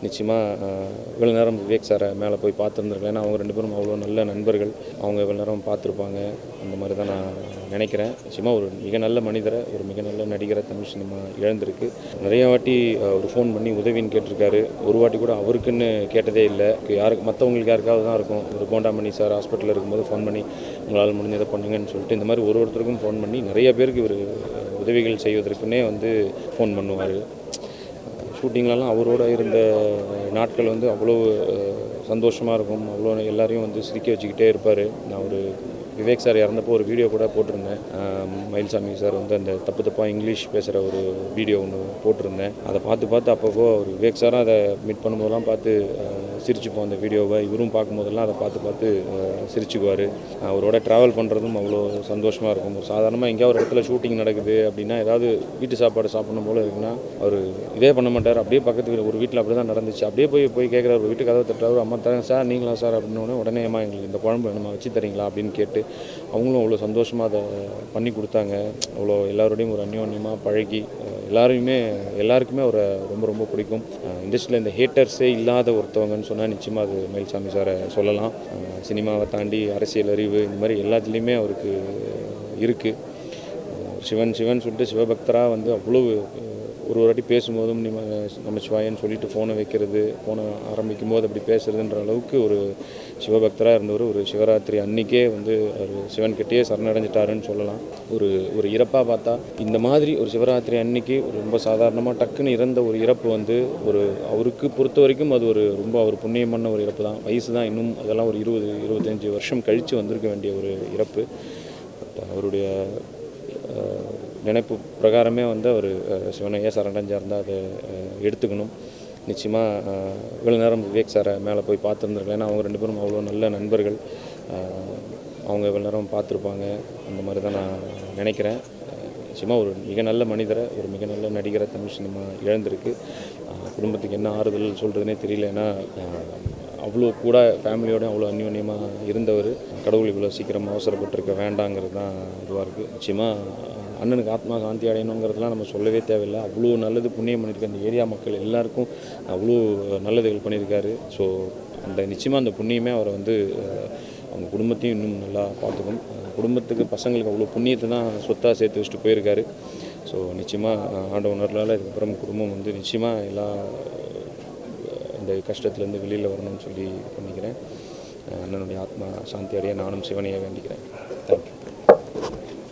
நிச்சயமாக இவ்வளோ நேரம் விவேக் சாரை மேலே போய் பார்த்துருந்துருக்கலாம். ஏன்னா அவங்க 2 பேரும் அவ்வளோ நல்ல நண்பர்கள். அவங்க இவ்வளோ நேரம் பார்த்துருப்பாங்க. அந்த மாதிரி தான் நான் நினைக்கிறேன். நிச்சயமாக ஒரு மிக நல்ல மனிதரை, ஒரு மிக நல்ல நடிகரை தமிழ் சினிமா இழந்திருக்கு. நிறைய வாட்டி ஒரு ஃபோன் பண்ணி உதவின்னு கேட்டிருக்காரு. ஒரு வாட்டி கூட அவருக்குன்னு கேட்டதே இல்லை. யாருக்கு மற்றவங்களுக்கு யாருக்காவது தான் இருக்கும். ஒரு கோண்டாமணி சார் ஹாஸ்பிட்டலில் இருக்கும்போது ஃபோன் பண்ணி உங்களால் முடிஞ்சதை பண்ணுங்கன்னு சொல்லிட்டு இந்த மாதிரி ஒருத்தருக்கும் ஃபோன் பண்ணி நிறைய பேருக்கு இவர் உதவிகள் செய்வதற்குன்னே வந்து ஃபோன் பண்ணுவார். ஷூட்டிங்லலாம் அவரோட இருந்த நாட்கள் வந்து அவ்வளோ சந்தோஷமாக இருக்கும். அவ்வளோ எல்லாரையும் வந்து சிரிக்க வச்சுக்கிட்டே இருப்பார். நான் ஒரு விவேக் சார் இறந்தப்போ ஒரு வீடியோ கூட போட்டிருந்தேன். மயில்சாமி சார் வந்து அந்த தப்பாக இங்கிலீஷ் பேசுகிற ஒரு வீடியோ ஒன்று போட்டிருந்தேன். அதை பார்த்து அப்பப்போ ஒரு விவேக் சாரும் அதை மீட் பண்ணும்போதெல்லாம் பார்த்து சிரிச்சுப்போம் அந்த வீடியோவை. இவரும் பார்க்கும்போதெல்லாம் அதை பார்த்து சிரிச்சுக்குவார். அவரோட ட்ராவல் பண்ணுறதும் அவ்வளோ சந்தோஷமாக இருக்கும். ஒரு சாதாரணமாக எங்கேயாவது ஒரு இடத்துல ஷூட்டிங் நடக்குது அப்படின்னா ஏதாவது வீட்டு சாப்பாடு சாப்பிடணும் போல் இருக்குன்னா அவர் இதே பண்ண மாட்டார். அப்படியே பக்கத்து ஒரு வீட்டில் அப்படி தான் நடந்துச்சு. அப்படியே போய் கேட்குறாரு. ஒரு வீட்டு கதவை தட்டுறாரு. அம்மா தரேன் சார், நீங்களா சார் அப்படின்னோடனே உடனே அம்மா எங்களுக்கு இந்த குழம்பு நம்ம வச்சு தரீங்களா அப்படின்னு கேட்டு அவங்களும் அவ்வளோ சந்தோஷமாக அதை பண்ணி கொடுத்தாங்க. அவ்வளோ எல்லாரோடையும் ஒரு அந்யோன்யமாக பழகி எல்லாருக்குமே அவரை ரொம்ப பிடிக்கும். இண்டஸ்ட்ரியில் இந்த ஹேட்டர்ஸே இல்லாத ஒருத்தவங்கன்னு சொன்னால் நிச்சயமாக அது மயில்சாமி சாரை சொல்லலாம். சினிமாவை தாண்டி அரசியல் அறிவு இந்த மாதிரி எல்லாத்துலேயுமே அவருக்கு இருக்குது. சிவன் சொல்லிட்டு சிவபக்தராக வந்து அவ்வளோ ஒரு வாட்டி பேசும்போதும் நமச்சிவாயன்னு சொல்லிட்டு ஃபோனை ஆரம்பிக்கும் போது அப்படி பேசுகிறதுன்ற அளவுக்கு ஒரு சிவபக்தராக இருந்தவர். ஒரு சிவராத்திரி அன்றைக்கே வந்து அவர் சிவன்கிட்டயே சரணடைஞ்சிட்டாருன்னு சொல்லலாம். ஒரு இறப்பாக பார்த்தா இந்த மாதிரி ஒரு சிவராத்திரி அன்னைக்கு ஒரு ரொம்ப சாதாரணமாக டக்குன்னு இறந்த ஒரு இறப்பு வந்து அவருக்கு பொறுத்த வரைக்கும் அது ரொம்ப அவர் புண்ணியமான ஒரு இறப்பு தான். வயசு தான் இன்னும் அதெல்லாம் ஒரு 20-25 வருஷம் கழித்து வந்திருக்க வேண்டிய ஒரு இறப்பு. அவருடைய நினைப்பு பிரகாரமே வந்து அவர் சிவனையே சரணடைஞ்சார்ந்தால் அதை எடுத்துக்கணும். நிச்சயமாக இவ்வளோ நேரம் விவேக் சாரை மேலே போய் பார்த்துருந்துருக்கலாம். ஏன்னா அவங்க 2 பேரும் அவ்வளோ நல்ல நண்பர்கள். அவங்க இவ்வளோ நேரம் பார்த்துருப்பாங்க. அந்த மாதிரி தான் நான் நினைக்கிறேன். நிச்சயமாக ஒரு மிக நல்ல மனிதரை, ஒரு மிக நல்ல நடிகரை தமிழ் சினிமா இழந்திருக்கு. குடும்பத்துக்கு என்ன ஆறுதல் சொல்கிறதுனே தெரியல. ஏன்னா அவ்வளோ கூட ஃபேமிலியோட அவ்வளோ அந்யோன்யமாக இருந்தவர். கடவுள் இவ்வளோ சீக்கிரம் அவசரப்பட்டிருக்க வேண்டாங்கிறது தான் இதுவாக இருக்குது. நிச்சயமாக அண்ணனுக்கு ஆத்மா சாந்தி அடையணுங்கிறதுலாம் நம்ம சொல்லவே தேவையில்லை. அவ்வளோ நல்லது புண்ணியம் பண்ணியிருக்க அந்த ஏரியா மக்கள் எல்லாருக்கும் அவ்வளோ நல்லதுகள் பண்ணியிருக்காரு. ஸோ நிச்சயமாக அந்த புண்ணியமே அவரை வந்து அவங்க குடும்பத்தையும் இன்னும் நல்லா பார்த்துக்கும். குடும்பத்துக்கு பசங்களுக்கு அவ்வளோ புண்ணியத்தை தான் சொத்தாக சேர்த்து வச்சுட்டு போயிருக்காரு. ஸோ நிச்சயமாக ஆண்டவனர்களால் இதுக்கப்புறம் குடும்பம் வந்து நிச்சயமாக எல்லா இந்த கஷ்டத்துலேருந்து வெளியில் வரணும்னு சொல்லி பண்ணிக்கிறேன். அண்ணனுடைய ஆத்மா சாந்தி அடைய நானும் சிவனையை வேண்டிக்கிறேன். தேங்க்யூ.